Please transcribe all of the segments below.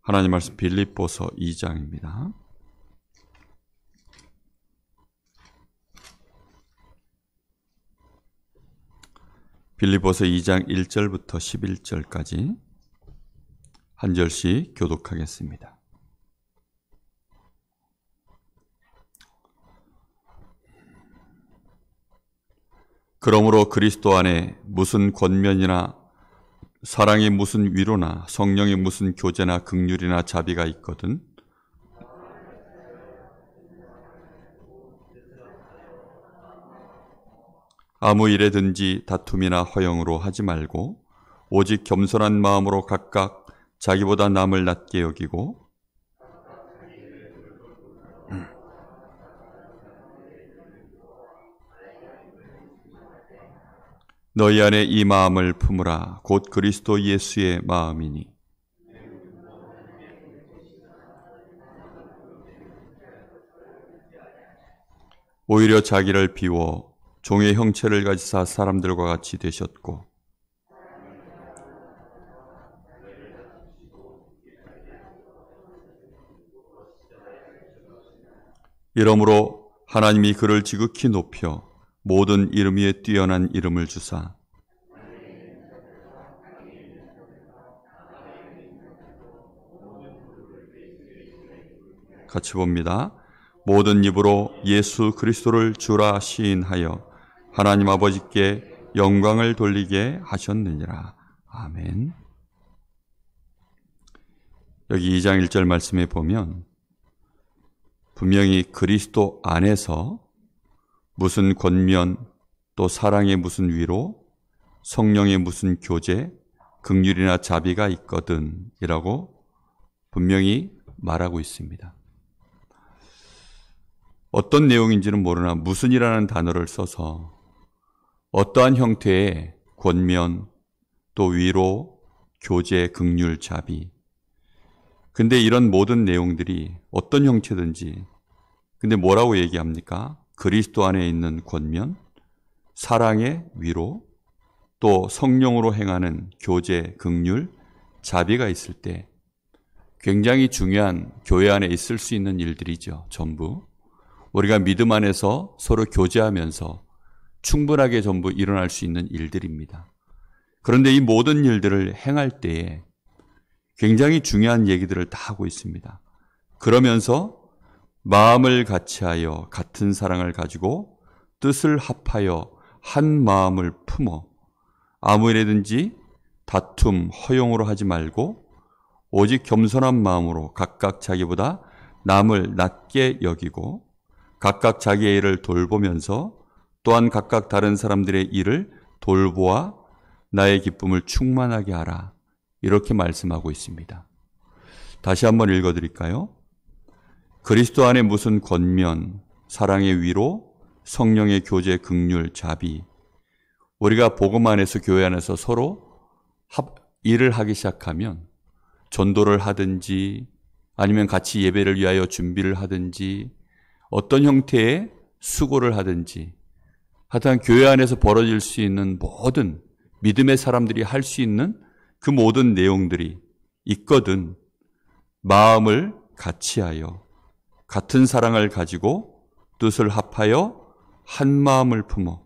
하나님 말씀 빌립보서 2장입니다. 빌립보서 2장 1절부터 11절까지 한 절씩 교독하겠습니다. 그러므로 그리스도 안에 무슨 권면이나 사랑의 무슨 위로나 성령의 무슨 교제나 긍휼이나 자비가 있거든 아무 일에든지 다툼이나 허영으로 하지 말고 오직 겸손한 마음으로 각각 자기보다 남을 낮게 여기고 너희 안에 이 마음을 품으라. 곧 그리스도 예수의 마음이니 오히려 자기를 비워 종의 형체를 가지사 사람들과 같이 되셨고 이러므로 하나님이 그를 지극히 높여 모든 이름 위에 뛰어난 이름을 주사 같이 봅니다. 모든 입으로 예수 그리스도를 주라 시인하여 하나님 아버지께 영광을 돌리게 하셨느니라. 아멘. 여기 2장 1절 말씀에 보면 분명히 그리스도 안에서 무슨 권면 또 사랑의 무슨 위로 성령의 무슨 교제 긍휼이나 자비가 있거든 이라고 분명히 말하고 있습니다. 어떤 내용인지는 모르나 무슨이라는 단어를 써서 어떠한 형태의 권면 또 위로 교제 긍휼 자비 근데 이런 모든 내용들이 어떤 형태든지 근데 뭐라고 얘기합니까? 그리스도 안에 있는 권면, 사랑의 위로, 또 성령으로 행하는 교제, 긍휼, 자비가 있을 때 굉장히 중요한 교회 안에 있을 수 있는 일들이죠. 전부. 우리가 믿음 안에서 서로 교제하면서 충분하게 전부 일어날 수 있는 일들입니다. 그런데 이 모든 일들을 행할 때에 굉장히 중요한 얘기들을 다 하고 있습니다. 그러면서 마음을 같이하여 같은 사랑을 가지고 뜻을 합하여 한 마음을 품어 아무 일에든지 다툼, 허용으로 하지 말고 오직 겸손한 마음으로 각각 자기보다 남을 낮게 여기고 각각 자기의 일을 돌보면서 또한 각각 다른 사람들의 일을 돌보아 나의 기쁨을 충만하게 하라. 이렇게 말씀하고 있습니다. 다시 한번 읽어드릴까요? 그리스도 안에 무슨 권면, 사랑의 위로, 성령의 교제, 긍휼, 자비 우리가 복음 안에서 교회 안에서 서로 일을 하기 시작하면 전도를 하든지 아니면 같이 예배를 위하여 준비를 하든지 어떤 형태의 수고를 하든지 하여튼 교회 안에서 벌어질 수 있는 모든 믿음의 사람들이 할 수 있는 그 모든 내용들이 있거든 마음을 같이하여 같은 사랑을 가지고 뜻을 합하여 한 마음을 품어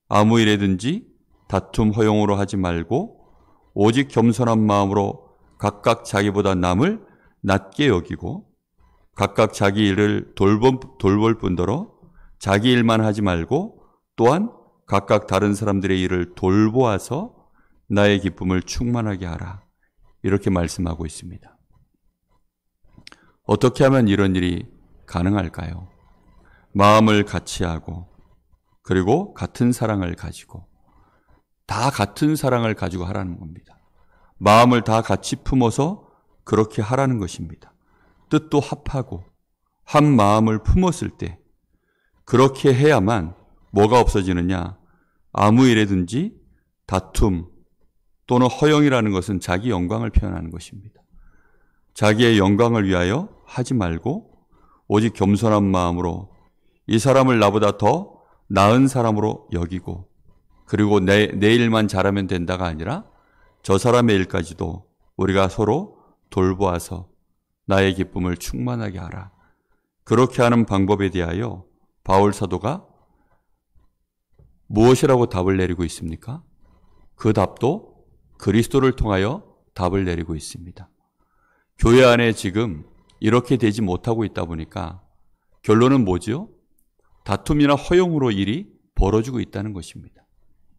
아무 일에든지 다툼 허용으로 하지 말고 오직 겸손한 마음으로 각각 자기보다 남을 낮게 여기고 각각 자기 일을 돌볼 뿐더러 자기 일만 하지 말고 또한 각각 다른 사람들의 일을 돌보아서 나의 기쁨을 충만하게 하라. 이렇게 말씀하고 있습니다. 어떻게 하면 이런 일이 가능할까요? 마음을 같이 하고 그리고 같은 사랑을 가지고 다 같은 사랑을 가지고 하라는 겁니다. 마음을 다 같이 품어서 그렇게 하라는 것입니다. 뜻도 합하고 한 마음을 품었을 때 그렇게 해야만 뭐가 없어지느냐? 아무 일에든지 다툼 또는 허영이라는 것은 자기 영광을 표현하는 것입니다. 자기의 영광을 위하여 하지 말고 오직 겸손한 마음으로 이 사람을 나보다 더 나은 사람으로 여기고 그리고 내 일만 잘하면 된다가 아니라 저 사람의 일까지도 우리가 서로 돌보아서 나의 기쁨을 충만하게 하라. 그렇게 하는 방법에 대하여 바울 사도가 무엇이라고 답을 내리고 있습니까? 그 답도 그리스도를 통하여 답을 내리고 있습니다. 교회 안에 지금 이렇게 되지 못하고 있다 보니까 결론은 뭐죠? 다툼이나 허용으로 일이 벌어지고 있다는 것입니다.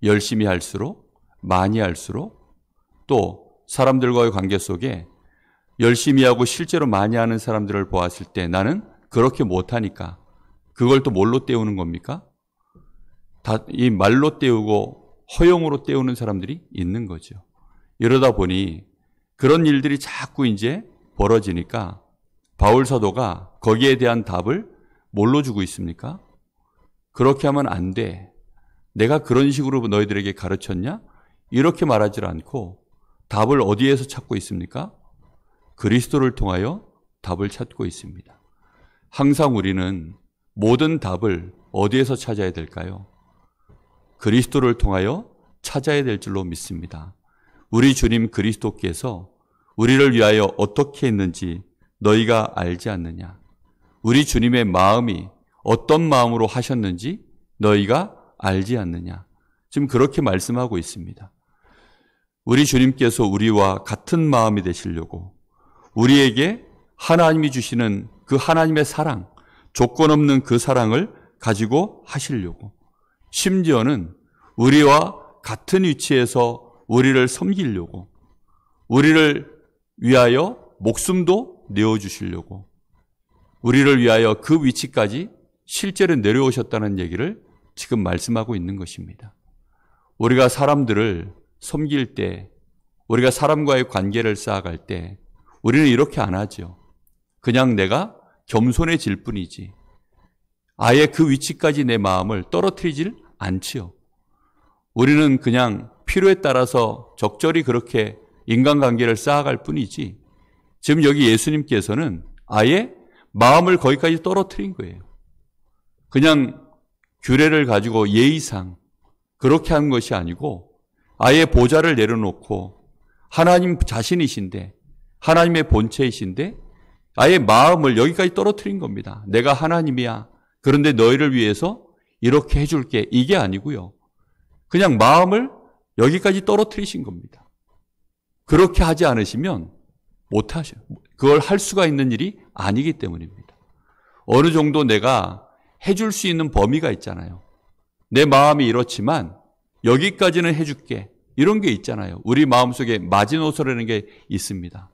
열심히 할수록, 많이 할수록, 또 사람들과의 관계 속에 열심히 하고 실제로 많이 하는 사람들을 보았을 때 나는 그렇게 못하니까 그걸 또 뭘로 때우는 겁니까? 이 말로 때우고 허용으로 때우는 사람들이 있는 거죠. 이러다 보니 그런 일들이 자꾸 이제 벌어지니까 바울 사도가 거기에 대한 답을 뭘로 주고 있습니까? 그렇게 하면 안 돼. 내가 그런 식으로 너희들에게 가르쳤냐? 이렇게 말하지 않고 답을 어디에서 찾고 있습니까? 그리스도를 통하여 답을 찾고 있습니다. 항상 우리는 모든 답을 어디에서 찾아야 될까요? 그리스도를 통하여 찾아야 될 줄로 믿습니다. 우리 주님 그리스도께서 우리를 위하여 어떻게 했는지 너희가 알지 않느냐? 우리 주님의 마음이 어떤 마음으로 하셨는지 너희가 알지 않느냐? 지금 그렇게 말씀하고 있습니다. 우리 주님께서 우리와 같은 마음이 되시려고 우리에게 하나님이 주시는 그 하나님의 사랑, 조건 없는 그 사랑을 가지고 하시려고, 심지어는 우리와 같은 위치에서 우리를 섬기려고, 우리를 위하여 목숨도 내어주시려고, 우리를 위하여 그 위치까지 실제로 내려오셨다는 얘기를 지금 말씀하고 있는 것입니다. 우리가 사람들을 섬길 때, 우리가 사람과의 관계를 쌓아갈 때 우리는 이렇게 안 하죠. 그냥 내가 겸손해질 뿐이지 아예 그 위치까지 내 마음을 떨어뜨리질 않지요. 우리는 그냥 필요에 따라서 적절히 그렇게 인간관계를 쌓아갈 뿐이지 지금 여기 예수님께서는 아예 마음을 거기까지 떨어뜨린 거예요. 그냥 규례를 가지고 예의상 그렇게 한 것이 아니고 아예 보좌를 내려놓고 하나님 자신이신데, 하나님의 본체이신데 아예 마음을 여기까지 떨어뜨린 겁니다. 내가 하나님이야. 그런데 너희를 위해서 이렇게 해줄게. 이게 아니고요. 그냥 마음을 여기까지 떨어뜨리신 겁니다. 그렇게 하지 않으시면 못하셔요. 그걸 할 수가 있는 일이 아니기 때문입니다. 어느 정도 내가 해줄 수 있는 범위가 있잖아요. 내 마음이 이렇지만 여기까지는 해줄게. 이런 게 있잖아요. 우리 마음속에 마지노선이라는 게 있습니다.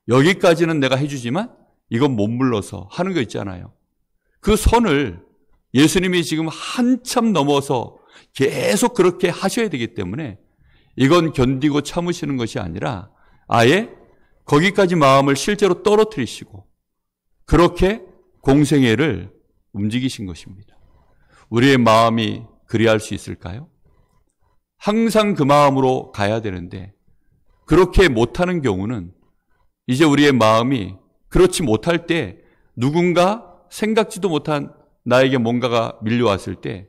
여기까지는 내가 해주지만 이건 못 물러서 하는 거 있잖아요. 그 선을 예수님이 지금 한참 넘어서 계속 그렇게 하셔야 되기 때문에 이건 견디고 참으시는 것이 아니라 아예 거기까지 마음을 실제로 떨어뜨리시고 그렇게 공생애를 움직이신 것입니다. 우리의 마음이 그리할 수 있을까요? 항상 그 마음으로 가야 되는데 그렇게 못하는 경우는 이제 우리의 마음이 그렇지 못할 때 누군가 생각지도 못한 나에게 뭔가가 밀려왔을 때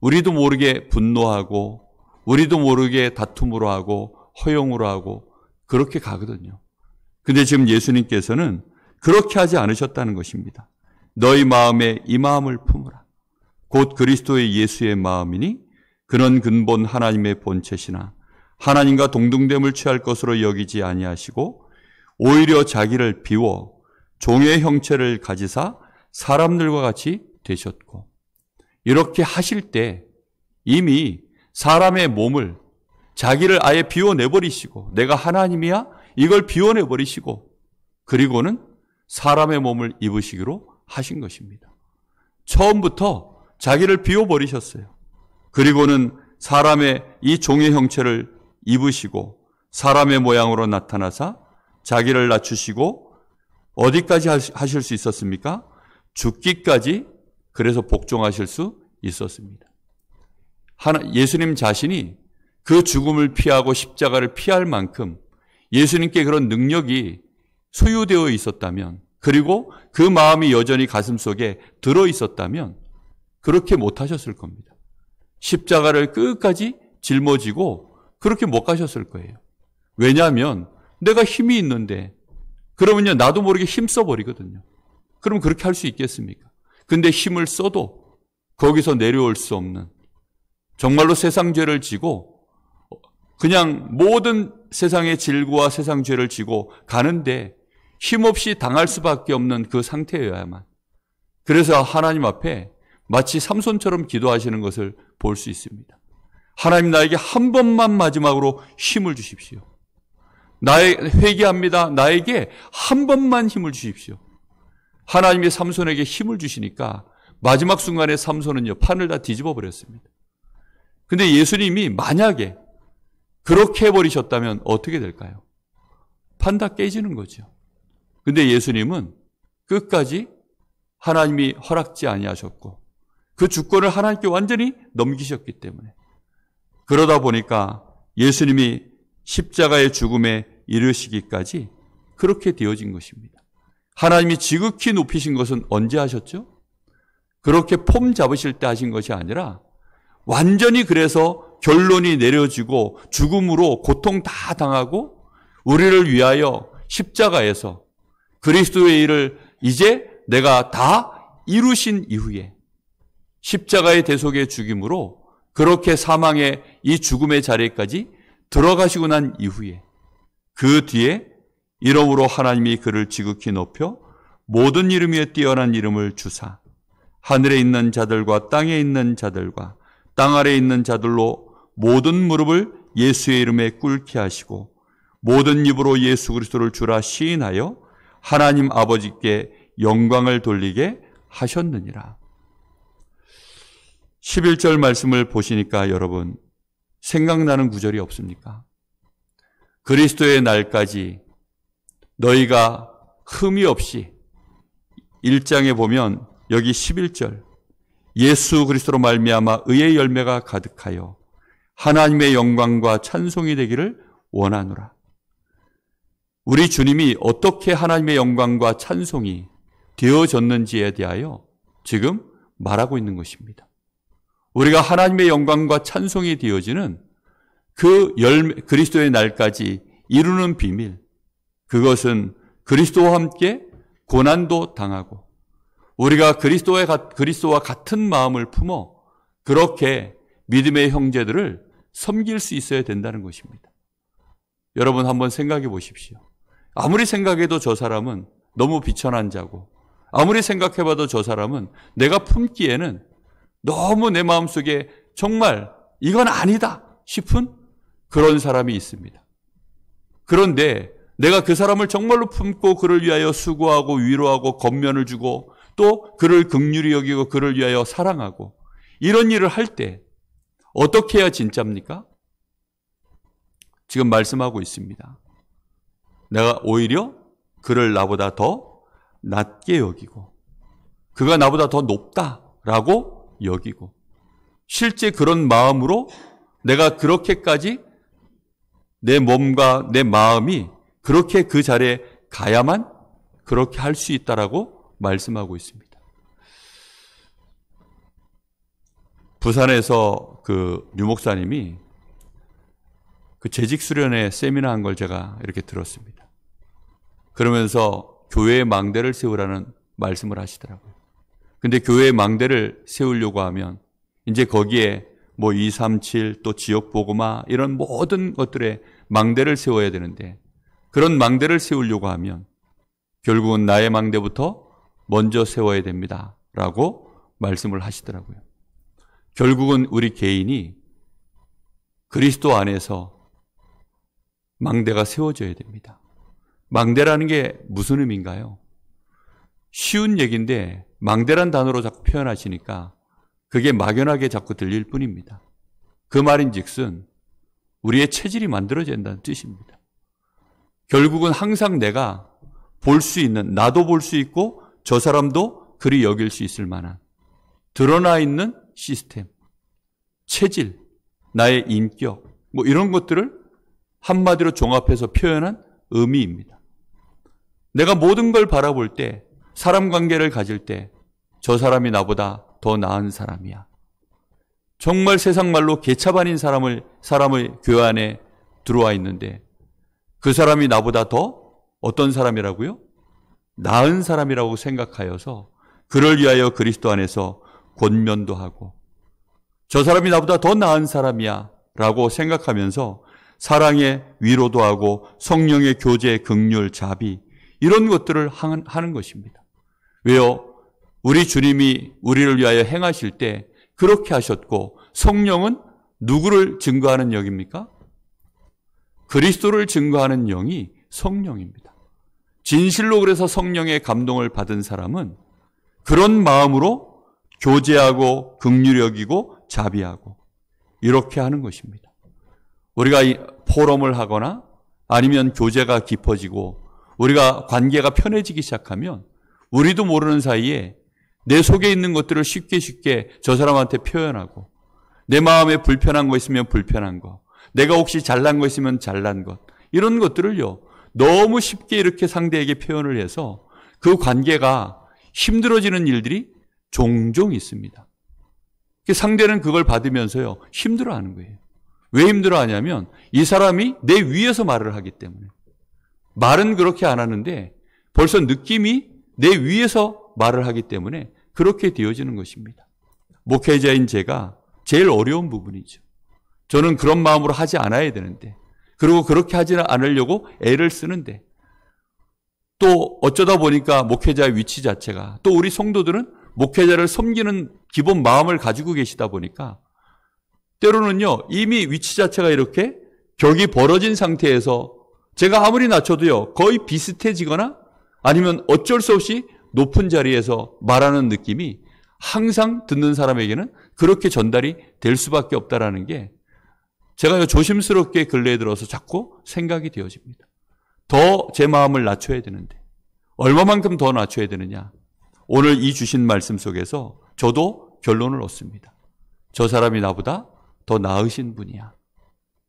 우리도 모르게 분노하고 우리도 모르게 다툼으로 하고 허용으로 하고 그렇게 가거든요. 근데 지금 예수님께서는 그렇게 하지 않으셨다는 것입니다. 너희 마음에 이 마음을 품으라. 곧 그리스도의 예수의 마음이니 그는 근본 하나님의 본체시나 하나님과 동등됨을 취할 것으로 여기지 아니하시고 오히려 자기를 비워 종의 형체를 가지사 사람들과 같이 되셨고, 이렇게 하실 때 이미 사람의 몸을 자기를 아예 비워내버리시고 내가 하나님이야? 이걸 비워내버리시고 그리고는 사람의 몸을 입으시기로 하신 것입니다. 처음부터 자기를 비워버리셨어요. 그리고는 사람의 이 종의 형체를 입으시고 사람의 모양으로 나타나사 자기를 낮추시고 어디까지 하실 수 있었습니까? 죽기까지 그래서 복종하실 수 있었습니다. 예수님 자신이 그 죽음을 피하고 십자가를 피할 만큼 예수님께 그런 능력이 소유되어 있었다면, 그리고 그 마음이 여전히 가슴속에 들어 있었다면 그렇게 못하셨을 겁니다. 십자가를 끝까지 짊어지고 그렇게 못 가셨을 거예요. 왜냐하면 내가 힘이 있는데 그러면요, 나도 모르게 힘 써버리거든요. 그럼 그렇게 할 수 있겠습니까? 근데 힘을 써도 거기서 내려올 수 없는, 정말로 세상 죄를 지고 그냥 모든 세상의 질고와 세상 죄를 지고 가는데 힘없이 당할 수밖에 없는 그 상태여야만, 그래서 하나님 앞에 마치 삼손처럼 기도하시는 것을 볼 수 있습니다. 하나님, 나에게 한 번만 마지막으로 힘을 주십시오. 회개합니다. 나에게 한 번만 힘을 주십시오. 하나님이 삼손에게 힘을 주시니까 마지막 순간에 삼손은요, 판을 다 뒤집어 버렸습니다. 근데 예수님이 만약에 그렇게 해버리셨다면 어떻게 될까요? 판 다 깨지는 거죠. 근데 예수님은 끝까지 하나님이 허락지 아니하셨고 그 주권을 하나님께 완전히 넘기셨기 때문에, 그러다 보니까 예수님이 십자가의 죽음에 이르시기까지 그렇게 되어진 것입니다. 하나님이 지극히 높이신 것은 언제 하셨죠? 그렇게 폼 잡으실 때 하신 것이 아니라 완전히, 그래서 결론이 내려지고 죽음으로 고통 다 당하고 우리를 위하여 십자가에서 그리스도의 일을 이제 내가 다 이루신 이후에 십자가의 대속의 죽임으로 그렇게 사망의 이 죽음의 자리까지 들어가시고 난 이후에, 그 뒤에 이름으로 하나님이 그를 지극히 높여 모든 이름 위에 뛰어난 이름을 주사 하늘에 있는 자들과 땅에 있는 자들과 땅 아래에 있는 자들로 모든 무릎을 예수의 이름에 꿇게 하시고 모든 입으로 예수 그리스도를 주라 시인하여 하나님 아버지께 영광을 돌리게 하셨느니라. 11절 말씀을 보시니까 여러분, 생각나는 구절이 없습니까? 그리스도의 날까지 너희가 흠이 없이, 1장에 보면 여기 11절, 예수 그리스도로 말미암아 의의 열매가 가득하여 하나님의 영광과 찬송이 되기를 원하노라. 우리 주님이 어떻게 하나님의 영광과 찬송이 되어졌는지에 대하여 지금 말하고 있는 것입니다. 우리가 하나님의 영광과 찬송이 되어지는 그 그리스도의 날까지 이루는 비밀, 그것은 그리스도와 함께 고난도 당하고 우리가 그리스도와 같은 마음을 품어 그렇게 믿음의 형제들을 섬길 수 있어야 된다는 것입니다. 여러분 한번 생각해 보십시오. 아무리 생각해도 저 사람은 너무 비천한 자고, 아무리 생각해봐도 저 사람은 내가 품기에는 너무 내 마음속에 정말 이건 아니다 싶은 그런 사람이 있습니다. 그런데 내가 그 사람을 정말로 품고 그를 위하여 수고하고 위로하고 권면을 주고 또 그를 긍휼히 여기고 그를 위하여 사랑하고 이런 일을 할 때 어떻게 해야 진짜입니까? 지금 말씀하고 있습니다. 내가 오히려 그를 나보다 더 낮게 여기고 그가 나보다 더 높다라고 여기고, 실제 그런 마음으로 내가 그렇게까지 내 몸과 내 마음이 그렇게 그 자리에 가야만 그렇게 할 수 있다라고 말씀하고 있습니다. 부산에서 류 목사님이 그 재직 수련회 세미나 한 걸 제가 이렇게 들었습니다. 그러면서 교회의 망대를 세우라는 말씀을 하시더라고요. 근데 교회의 망대를 세우려고 하면 이제 거기에 237 또 지역 보고마 이런 모든 것들의 망대를 세워야 되는데, 그런 망대를 세우려고 하면 결국은 나의 망대부터 먼저 세워야 됩니다 라고 말씀을 하시더라고요. 결국은 우리 개인이 그리스도 안에서 망대가 세워져야 됩니다. 망대라는 게 무슨 의미인가요? 쉬운 얘기인데 망대란 단어로 자꾸 표현하시니까 그게 막연하게 자꾸 들릴 뿐입니다. 그 말인즉슨 우리의 체질이 만들어져야 된다는 뜻입니다. 결국은 항상 내가 볼 수 있는, 나도 볼 수 있고 저 사람도 그리 여길 수 있을 만한 드러나 있는 시스템, 체질, 나의 인격 이런 것들을 한마디로 종합해서 표현한 의미입니다. 내가 모든 걸 바라볼 때, 사람 관계를 가질 때 저 사람이 나보다 더 나은 사람이야. 정말 세상 말로 개차반인 사람의 교회 안에 들어와 있는데 그 사람이 나보다 더 어떤 사람이라고요? 나은 사람이라고 생각하여서 그를 위하여 그리스도 안에서 권면도 하고 저 사람이 나보다 더 나은 사람이야 라고 생각하면서 사랑의 위로도 하고 성령의 교제, 긍휼, 자비 이런 것들을 하는 것입니다. 왜요? 우리 주님이 우리를 위하여 행하실 때 그렇게 하셨고 성령은 누구를 증거하는 영입니까? 그리스도를 증거하는 영이 성령입니다. 진실로 그래서 성령의 감동을 받은 사람은 그런 마음으로 교제하고 긍휼히 여기고 자비하고 이렇게 하는 것입니다. 우리가 포럼을 하거나 아니면 교제가 깊어지고 우리가 관계가 편해지기 시작하면 우리도 모르는 사이에 내 속에 있는 것들을 쉽게 저 사람한테 표현하고 내 마음에 불편한 거 있으면 불편한 거, 내가 혹시 잘난 거 있으면 잘난 것 이런 것들을요 너무 쉽게 이렇게 상대에게 표현을 해서 그 관계가 힘들어지는 일들이 종종 있습니다. 상대는 그걸 받으면서요 힘들어하는 거예요. 왜 힘들어하냐면 이 사람이 내 위에서 말을 하기 때문에. 말은 그렇게 안 하는데 벌써 느낌이 내 위에서 말을 하기 때문에 그렇게 되어지는 것입니다. 목회자인 제가 제일 어려운 부분이죠. 저는 그런 마음으로 하지 않아야 되는데 그리고 그렇게 하지 않으려고 애를 쓰는데 또 어쩌다 보니까 목회자의 위치 자체가 또 우리 성도들은 목회자를 섬기는 기본 마음을 가지고 계시다 보니까 때로는요 이미 위치 자체가 이렇게 격이 벌어진 상태에서 제가 아무리 낮춰도요 거의 비슷해지거나 아니면 어쩔 수 없이 높은 자리에서 말하는 느낌이 항상 듣는 사람에게는 그렇게 전달이 될 수밖에 없다라는 게 제가 조심스럽게 근래에 들어서 자꾸 생각이 되어집니다. 더 제 마음을 낮춰야 되는데 얼마만큼 더 낮춰야 되느냐. 오늘 이 주신 말씀 속에서 저도 결론을 얻습니다. 저 사람이 나보다 더 나으신 분이야.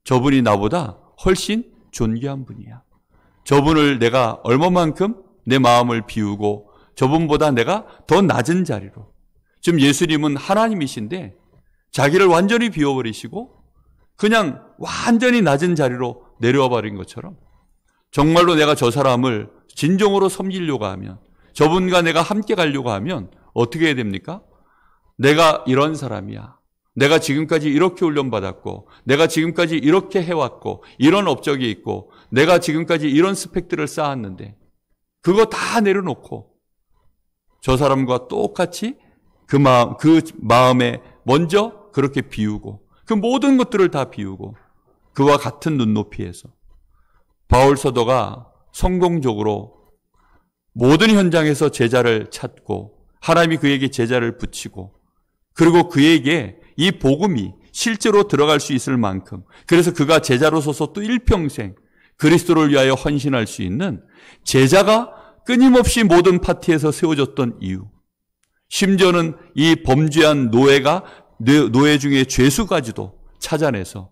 저분이 나보다 훨씬 존귀한 분이야. 저분을 내가 얼마만큼 내 마음을 비우고 저분보다 내가 더 낮은 자리로. 지금 예수님은 하나님이신데 자기를 완전히 비워버리시고 그냥 완전히 낮은 자리로 내려와 버린 것처럼 정말로 내가 저 사람을 진정으로 섬기려고 하면 저분과 내가 함께 가려고 하면 어떻게 해야 됩니까? 내가 이런 사람이야. 내가 지금까지 이렇게 훈련받았고 내가 지금까지 이렇게 해왔고 이런 업적이 있고 내가 지금까지 이런 스펙들을 쌓았는데 그거 다 내려놓고 저 사람과 똑같이 그 마음에 먼저 그렇게 비우고 그 모든 것들을 다 비우고 그와 같은 눈높이에서 바울 사도가 성공적으로 모든 현장에서 제자를 찾고 하나님이 그에게 제자를 붙이고 그리고 그에게 이 복음이 실제로 들어갈 수 있을 만큼 그래서 그가 제자로 서서 또 일평생 그리스도를 위하여 헌신할 수 있는 제자가 끊임없이 모든 파티에서 세워졌던 이유 심지어는 이 범죄한 노예 중에 죄수까지도 찾아내서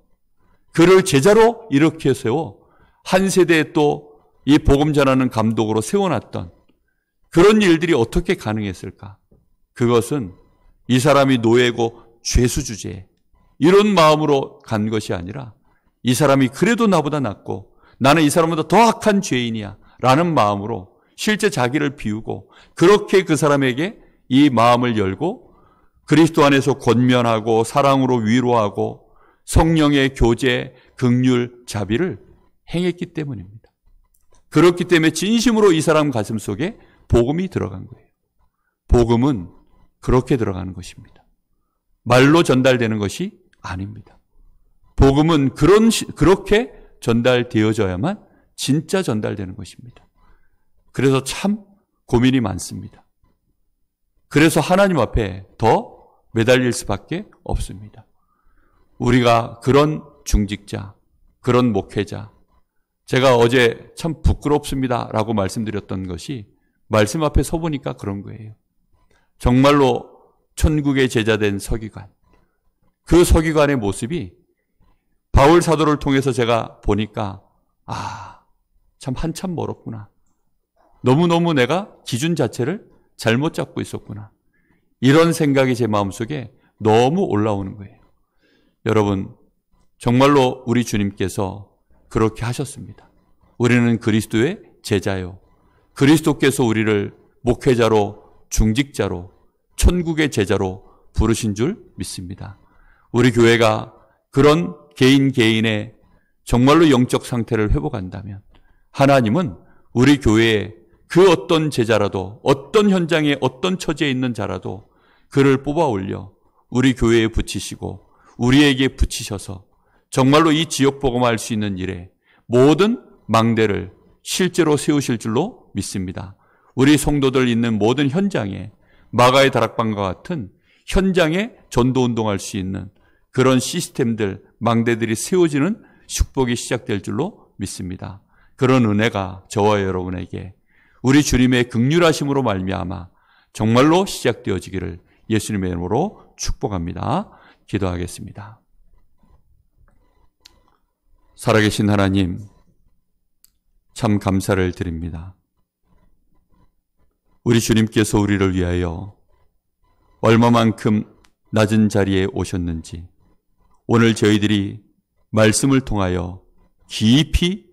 그를 제자로 이렇게 세워 한 세대에 또 이 복음 전하는 감독으로 세워놨던 그런 일들이 어떻게 가능했을까? 그것은 이 사람이 노예고 죄수 주제 이런 마음으로 간 것이 아니라 이 사람이 그래도 나보다 낫고 나는 이 사람보다 더 악한 죄인이야 라는 마음으로 실제 자기를 비우고 그렇게 그 사람에게 이 마음을 열고 그리스도 안에서 권면하고 사랑으로 위로하고 성령의 교제, 긍휼, 자비를 행했기 때문입니다. 그렇기 때문에 진심으로 이 사람 가슴 속에 복음이 들어간 거예요. 복음은 그렇게 들어가는 것입니다. 말로 전달되는 것이 아닙니다. 복음은 그렇게 전달되어져야만 진짜 전달되는 것입니다. 그래서 참 고민이 많습니다. 그래서 하나님 앞에 더 매달릴 수밖에 없습니다. 우리가 그런 중직자, 그런 목회자, 제가 어제 참 부끄럽습니다 라고 말씀드렸던 것이 말씀 앞에 서보니까 그런 거예요. 정말로 천국의 제자된 서기관, 그 서기관의 모습이 바울 사도를 통해서 제가 보니까 참 한참 멀었구나. 너무너무 내가 기준 자체를 잘못 잡고 있었구나. 이런 생각이 제 마음속에 너무 올라오는 거예요. 여러분, 정말로 우리 주님께서 그렇게 하셨습니다. 우리는 그리스도의 제자요. 그리스도께서 우리를 목회자로, 중직자로, 천국의 제자로 부르신 줄 믿습니다. 우리 교회가 그런 개인의 정말로 영적 상태를 회복한다면 하나님은 우리 교회에 그 어떤 제자라도, 어떤 현장에 어떤 처지에 있는 자라도 그를 뽑아 올려 우리 교회에 붙이시고 우리에게 붙이셔서 정말로 이 지역 복음화할 수 있는 일에 모든 망대를 실제로 세우실 줄로 믿습니다. 우리 성도들 있는 모든 현장에 마가의 다락방과 같은 현장에 전도운동할 수 있는 그런 시스템들, 망대들이 세워지는 축복이 시작될 줄로 믿습니다. 그런 은혜가 저와 여러분에게 우리 주님의 긍휼하심으로 말미암아 정말로 시작되어지기를 예수님의 이름으로 축복합니다. 기도하겠습니다. 살아계신 하나님, 참 감사를 드립니다. 우리 주님께서 우리를 위하여 얼마만큼 낮은 자리에 오셨는지 오늘 저희들이 말씀을 통하여 깊이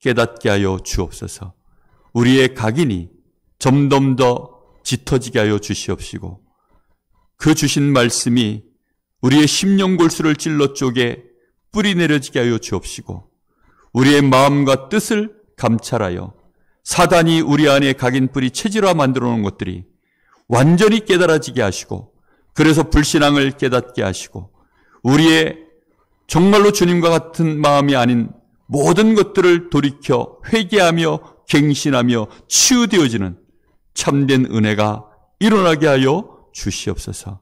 깨닫게 하여 주옵소서. 우리의 각인이 점점 더 짙어지게 하여 주시옵시고 그 주신 말씀이 우리의 심령골수를 찔러 쪼개 뿌리 내려지게 하여 주옵시고 우리의 마음과 뜻을 감찰하여 사단이 우리 안에 각인 뿌리 체질화 만들어 놓은 것들이 완전히 깨달아지게 하시고 그래서 불신앙을 깨닫게 하시고 우리의 정말로 주님과 같은 마음이 아닌 모든 것들을 돌이켜 회개하며 갱신하며 치유되어지는 참된 은혜가 일어나게 하여 주시옵소서.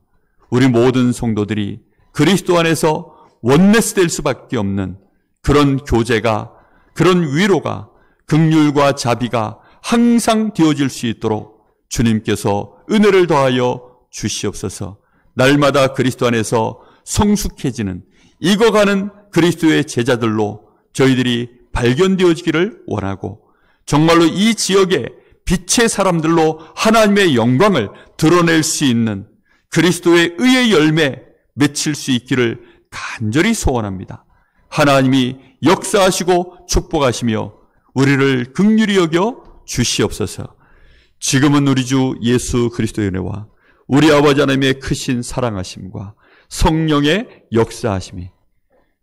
우리 모든 성도들이 그리스도 안에서 원네스 될 수밖에 없는 그런 교제가, 그런 위로가, 긍휼과 자비가 항상 되어질 수 있도록 주님께서 은혜를 더하여 주시옵소서. 날마다 그리스도 안에서 성숙해지는, 익어가는 그리스도의 제자들로 저희들이 발견되어지기를 원하고 정말로 이 지역의 빛의 사람들로 하나님의 영광을 드러낼 수 있는 그리스도의 의의 열매 맺힐 수 있기를 간절히 소원합니다. 하나님이 역사하시고 축복하시며 우리를 긍휼히 여겨 주시옵소서. 지금은 우리 주 예수 그리스도의 은혜와 우리 아버지 하나님의 크신 사랑하심과 성령의 역사하심이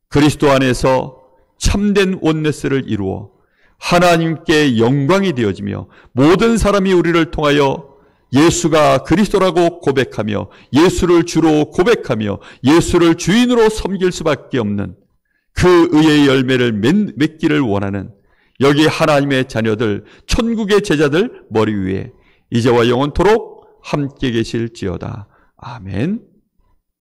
그리스도 안에서 참된 원네스를 이루어 하나님께 영광이 되어지며 모든 사람이 우리를 통하여 예수가 그리스도라고 고백하며 예수를 주로 고백하며 예수를 주인으로 섬길 수밖에 없는 그 의의 열매를 맺기를 원하는 여기 하나님의 자녀들, 천국의 제자들 머리 위에 이제와 영원토록 함께 계실지어다. 아멘.